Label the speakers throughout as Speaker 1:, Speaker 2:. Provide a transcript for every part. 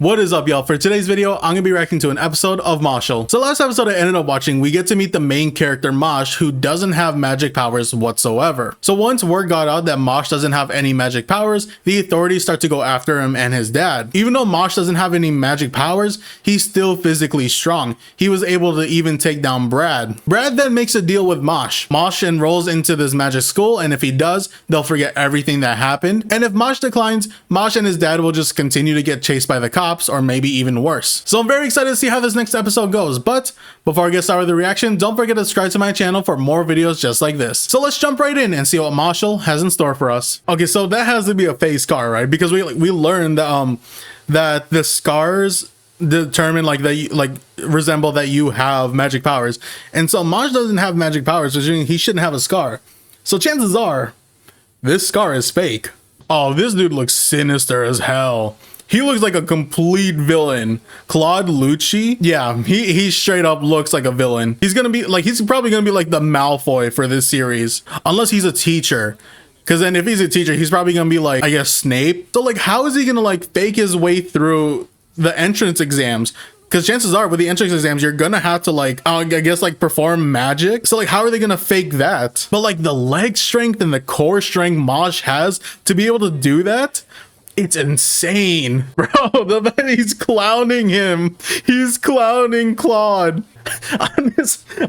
Speaker 1: What is up, y'all? For today's video, I'm gonna be reacting to an episode of Mashle. So last episode I ended up watching, we get to meet the main character Mashle, who doesn't have magic powers whatsoever. So once word got out that Mashle doesn't have any magic powers, the authorities start to go after him and his dad. Even though Mashle doesn't have any magic powers, he's still physically strong. He was able to even take down Brad. Brad then makes a deal with Mashle. Mashle enrolls into this magic school, and if he does, they'll forget everything that happened. And if Mashle declines, Mashle and his dad will just continue to get chased by the cops, or maybe even worse. So I'm very excited to see how this next episode goes, but before I get started with the reaction, don't forget to subscribe to my channel for more videos just like this. So let's jump right in and see what Mashle has in store for us. Okay, so that has to be a face scar, right? Because we learned that the scars determine resemble that you have magic powers, and so Mashle doesn't have magic powers, which means he shouldn't have a scar. So chances are this scar is fake. Oh, this dude looks sinister as hell. He looks like a complete villain. Claude Lucci, yeah, he straight up looks like a villain. He's probably gonna be like the Malfoy for this series, unless he's a teacher. Because then if he's a teacher, he's probably gonna be like, I guess, Snape. So like, how is he gonna like fake his way through the entrance exams? Because chances are with the entrance exams, you're gonna have to like, I guess, like perform magic. So like, how are they gonna fake that? But like the leg strength and the core strength Mashle has to be able to do that, it's insane, bro. The man, he's clowning him. He's clowning Claude.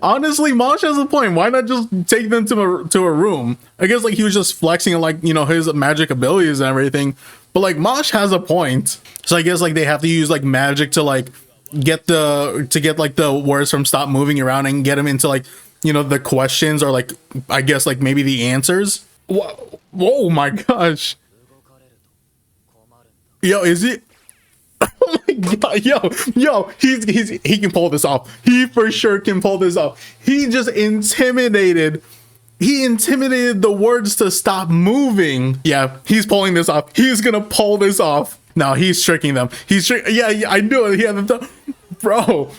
Speaker 1: Honestly, Mashle has a point. Why not just take them to a room? I guess like he was just flexing like, you know, his magic abilities and everything. But like Mashle has a point. So I guess like they have to use like magic to like get the words from stop moving around and get him into like, you know, the questions, or like, I guess like maybe the answers. Whoa my gosh. Yo, is he? Oh my god, yo, he can pull this off. He for sure can pull this off. He just intimidated the words to stop moving. Yeah, he's pulling this off. He's gonna pull this off. No, he's tricking them. Yeah, I knew it. He had the bro.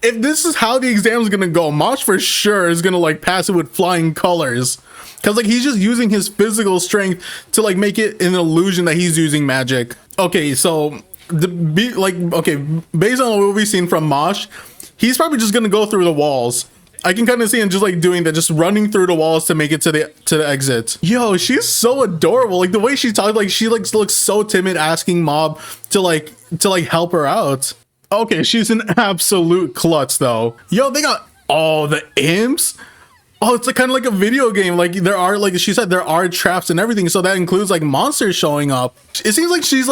Speaker 1: If this is how the exam is gonna go, Mashle for sure is gonna like pass it with flying colors. Cause like he's just using his physical strength to like make it an illusion that he's using magic. Okay, so based on what we've seen from Mashle, he's probably just gonna go through the walls. I can kind of see him just like doing that, just running through the walls to make it to the exit. Yo, she's so adorable. Like the way she talks, like she like looks so timid, asking Mob to help her out. Okay, she's an absolute klutz though. Yo, they got all the imps. Oh, it's like kind of like a video game. Like there are, like she said, there are traps and everything. So that includes like monsters showing up. It seems like she's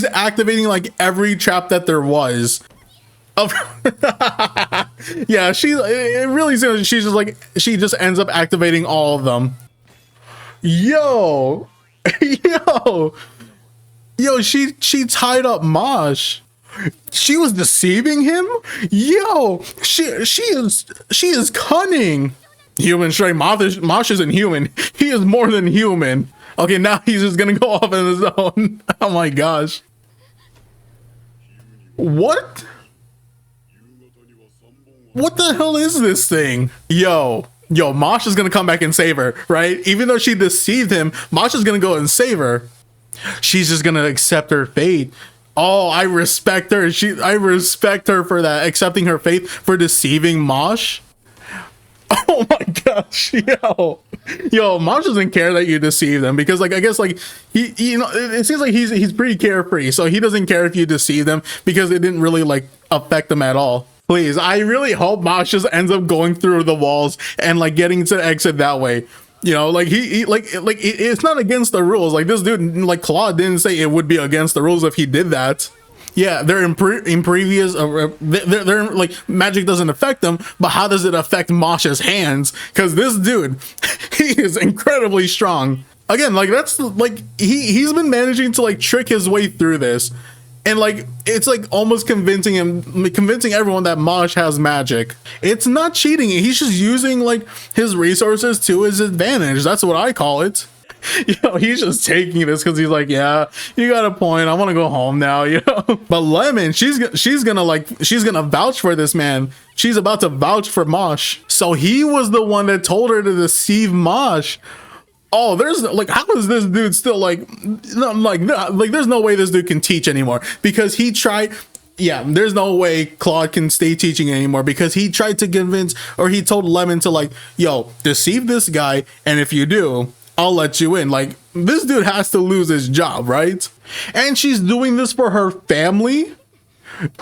Speaker 1: activating like every trap that there was. Yeah, it really seems like she's just like, she just ends up activating all of them. Yo, she tied up Mashle. She was deceiving him. Yo, she is cunning. Human strength. Mashle isn't human. He is more than human. Okay, now he's just gonna go off on his own. Oh my gosh. What? What the hell is this thing? Yo, Mashle is gonna come back and save her, right? Even though she deceived him, Mashle is gonna go and save her. She's just gonna accept her fate. Oh, I respect her. I respect her for that, accepting her fate for deceiving Mashle. Oh my gosh, yo, Mashle doesn't care that you deceive them, because like I guess like you know, it seems like he's pretty carefree, so he doesn't care if you deceive them because it didn't really like affect them at all. Please, I really hope Mashle just ends up going through the walls and like getting to the exit that way. You know, like it's not against the rules. Like this dude, like Claude didn't say it would be against the rules if he did that. Yeah, they're in previous, they're like magic doesn't affect them, but how does it affect Mashle's hands? Because this dude, he is incredibly strong. Again, like that's like he's been managing to like trick his way through this, and like it's like almost convincing everyone that Mashle has magic. It's not cheating. He's just using like his resources to his advantage. That's what I call it. You know, he's just taking this because he's like, yeah, you got a point. I want to go home now, you know. But Lemon, she's gonna vouch for this man. She's about to vouch for Mashle. So he was the one that told her to deceive Mashle. Oh, there's like, how is this dude still like, there's no way this dude can teach anymore because he tried. Yeah, there's no way Claude can stay teaching anymore because he tried to convince, or he told Lemon to like, yo, deceive this guy, and if you do, I'll let you in. Like, this dude has to lose his job, right? And she's doing this for her family.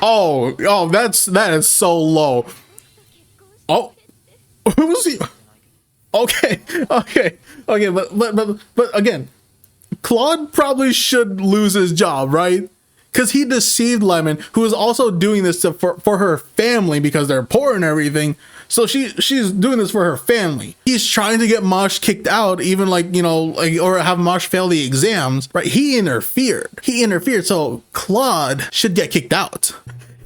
Speaker 1: Oh, that is so low. Oh, who was he? Okay, but again, Claude probably should lose his job, right? Because he deceived Lemon, who is also doing this for her family because they're poor and everything. So she's doing this for her family. He's trying to get Mosh kicked out, even like, you know, like, or have Mosh fail the exams, right? He interfered. So Claude should get kicked out.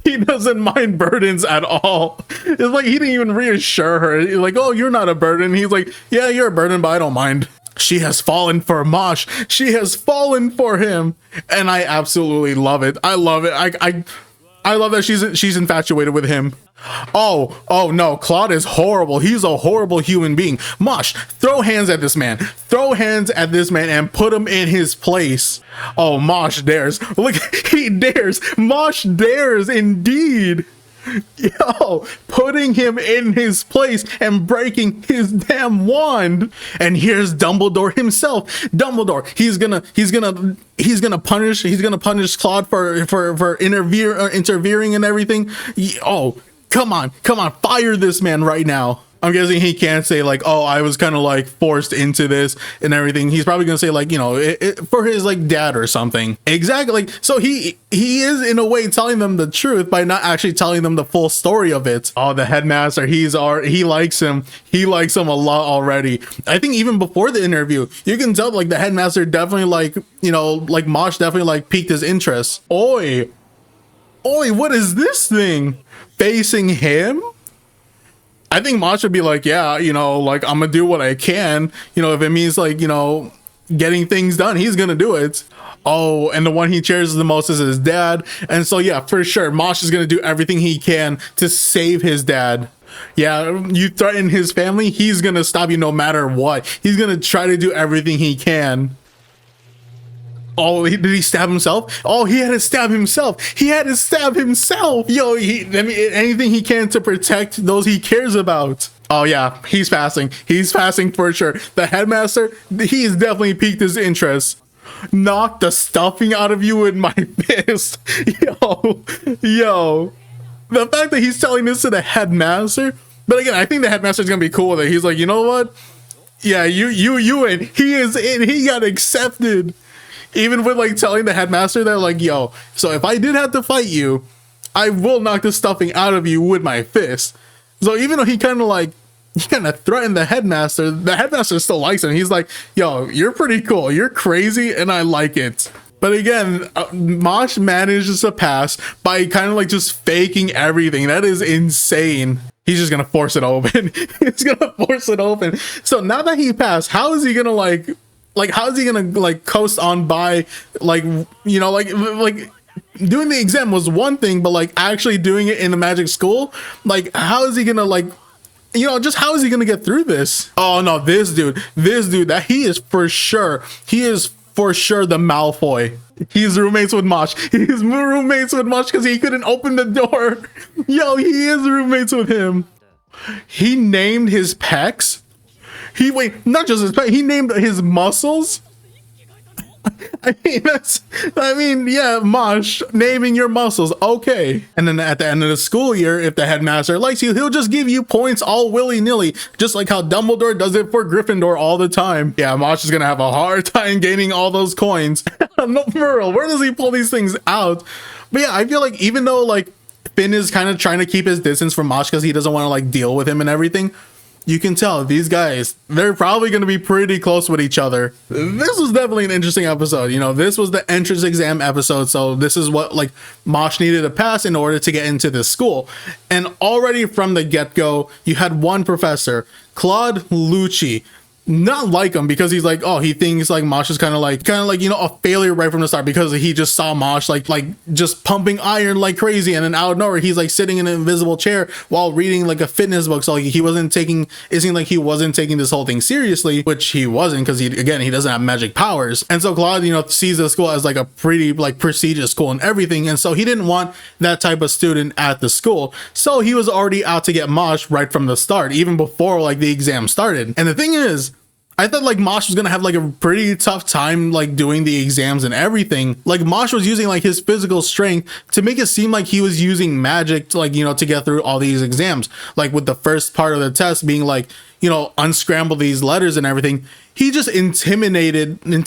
Speaker 1: He doesn't mind burdens at all. It's like he didn't even reassure her. He's like, oh, you're not a burden. He's like, yeah, you're a burden, but I don't mind. She has fallen for Mosh. She has fallen for him. And I absolutely love it. I love it. I love that she's infatuated with him. Oh no, Claude is horrible. He's a horrible human being. Mosh, throw hands at this man. Throw hands at this man and put him in his place. Oh, Mosh dares. Look, he dares. Mosh dares indeed. Yo, putting him in his place and breaking his damn wand. And here's Dumbledore himself. Dumbledore, he's gonna punish Claude for interfering and everything. Oh, come on, fire this man right now. I'm guessing he can't say like, oh, I was kind of like forced into this and everything. He's probably gonna say like, you know, for his like dad or something. Exactly. Like, so he is in a way telling them the truth by not actually telling them the full story of it. Oh, the headmaster, he likes him. He likes him a lot already. I think even before the interview, you can tell like the headmaster definitely like, you know, like Mosh definitely like piqued his interest. Oi, what is this thing? Facing him? I think Mosh would be like, yeah, you know, like, I'm gonna do what I can. You know, if it means like, you know, getting things done, he's gonna do it. Oh, and the one he cherishes the most is his dad. And so, yeah, for sure, Mosh is gonna do everything he can to save his dad. Yeah, you threaten his family, he's gonna stop you no matter what. He's gonna try to do everything he can. Oh, did he stab himself? Oh, he had to stab himself. Yo, I mean, anything he can to protect those he cares about. Oh yeah, he's fasting for sure. The headmaster, he's definitely piqued his interest. Knock the stuffing out of you with my fist. Yo. The fact that he's telling this to the headmaster, but again, I think the headmaster's gonna be cool with it. He's like, you know what? Yeah, you in. He is in. He got accepted. Even with like telling the headmaster that like, yo, so if I did have to fight you, I will knock the stuffing out of you with my fist. So even though he kind of threatened the headmaster still likes him. He's like, yo, you're pretty cool. You're crazy and I like it. But again, Mosh manages to pass by kind of like just faking everything. That is insane. He's just going to force it open. He's going to force it open. So now that he passed, how is he going to like how is he gonna like coast on by, like, you know, like doing the exam was one thing, but like actually doing it in the magic school, like how is he gonna like, you know, just how is he gonna get through this? Oh no, this dude, that he is for sure the Malfoy. He's roommates with Mosh. He's roommates with Mosh because he couldn't open the door. Yo, he is roommates with him. He named his pecs. Not just his pec, he named his muscles. I mean, yeah, Mosh, naming your muscles, okay. And then at the end of the school year, if the headmaster likes you, he'll just give you points all willy-nilly, just like how Dumbledore does it for Gryffindor all the time. Yeah, Mosh is gonna have a hard time gaining all those coins. No, for real, where does he pull these things out? But yeah, I feel like even though like Finn is kind of trying to keep his distance from Mosh because he doesn't want to like deal with him and everything, you can tell these guys, they're probably going to be pretty close with each other. This was definitely an interesting episode. You know, this was the entrance exam episode. So this is what like Mosh needed to pass in order to get into this school. And already from the get-go, you had one professor, Claude Lucci. not like him because he's like, oh, he thinks like Mosh is kind of like you know, a failure right from the start, because he just saw Mosh like just pumping iron like crazy, and then out of nowhere he's like sitting in an invisible chair while reading like a fitness book. So like, it seemed like he wasn't taking this whole thing seriously, which he wasn't, because he doesn't have magic powers. And so Claude, you know, sees the school as like a pretty like prestigious school and everything, and so he didn't want that type of student at the school. So he was already out to get Mosh right from the start, even before like the exam started. And the thing is, I thought like Mosh was gonna have like a pretty tough time like doing the exams and everything. Like Mosh was using like his physical strength to make it seem like he was using magic to, like, you know, to get through all these exams. Like with the first part of the test being like, you know, unscramble these letters and everything. He just intimidated, you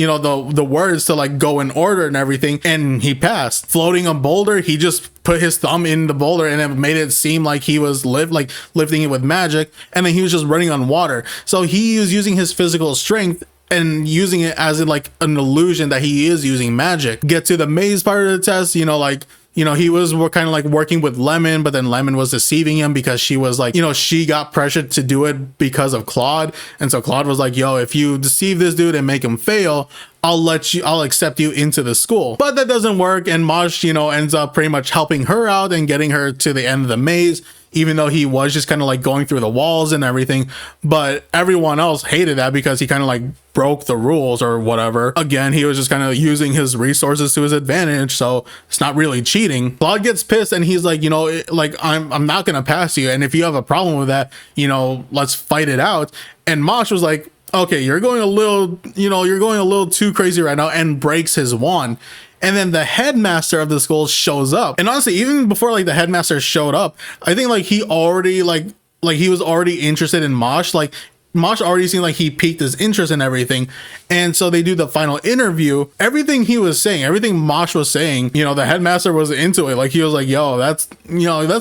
Speaker 1: know, the words to like go in order and everything, and he passed. Floating a boulder, he just put his thumb in the boulder and it made it seem like he was lifting it with magic, and then he was just running on water. So he was using his physical strength and using it as in like an illusion that he is using magic. Get to the maze part of the test, you know, like, you know, he was kind of like working with Lemon, but then Lemon was deceiving him because she was like, you know, she got pressured to do it because of Claude. And so Claude was like, yo, if you deceive this dude and make him fail, I'll accept you into the school. But that doesn't work. And Mosh, you know, ends up pretty much helping her out and getting her to the end of the maze, even though he was just kind of like going through the walls and everything. But everyone else hated that because he kind of like broke the rules or whatever. Again, he was just kind of using his resources to his advantage, so it's not really cheating. Claude gets pissed and he's like, you know, like I'm not gonna pass you, and if you have a problem with that, you know, let's fight it out. And Mosh was like, okay, you're going a little too crazy right now, and breaks his wand. And then the headmaster of the school shows up. And honestly, even before like the headmaster showed up, I think like he already like he was already interested in Mosh. Like Mosh already seemed like he piqued his interest in everything. And so they do the final interview. Everything he was saying, everything Mosh was saying, you know, the headmaster was into it. Like he was like, yo, that's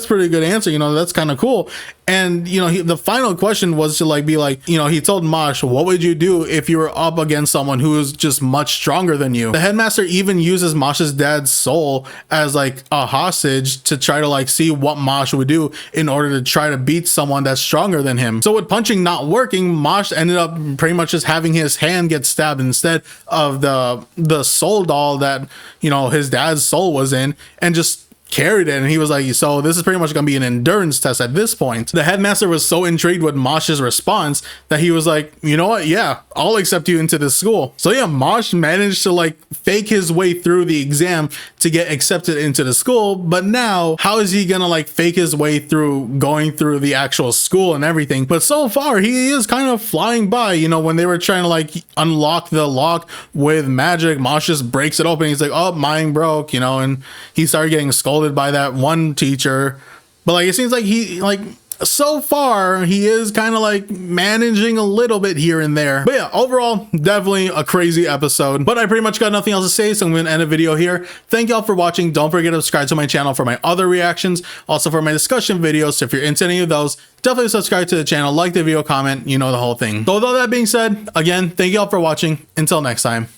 Speaker 1: pretty good answer. You know, that's kind of cool. And, you know, the final question was to like be like, you know, he told Mosh, what would you do if you were up against someone who is just much stronger than you? The headmaster even uses Mosh's dad's soul as like a hostage to try to like see what Mosh would do in order to try to beat someone that's stronger than him. So with punching not working, Mosh ended up pretty much just having his hand get stabbed instead of the soul doll that, you know, his dad's soul was in, and just carried it. And he was like, so this is pretty much gonna be an endurance test at this point. The headmaster was so intrigued with Mosh's response that he was like, you know what, yeah, I'll accept you into this school. So yeah, Mosh managed to like fake his way through the exam to get accepted into the school. But now how is he gonna like fake his way through going through the actual school and everything? But so far he is kind of flying by. You know, when they were trying to like unlock the lock with magic, Mosh just breaks it open. He's like, oh, mine broke, you know, and he started getting scolded by that one teacher. But like it seems like he like so far he is kind of like managing a little bit here and there. But yeah, overall definitely a crazy episode. But I pretty much got nothing else to say, so I'm gonna end the video here. Thank y'all for watching. Don't forget to subscribe to my channel for my other reactions, also for my discussion videos. So if you're into any of those, definitely subscribe to the channel, like the video, comment, you know, the whole thing. So with all that being said, again, thank y'all for watching. Until next time,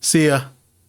Speaker 1: see ya.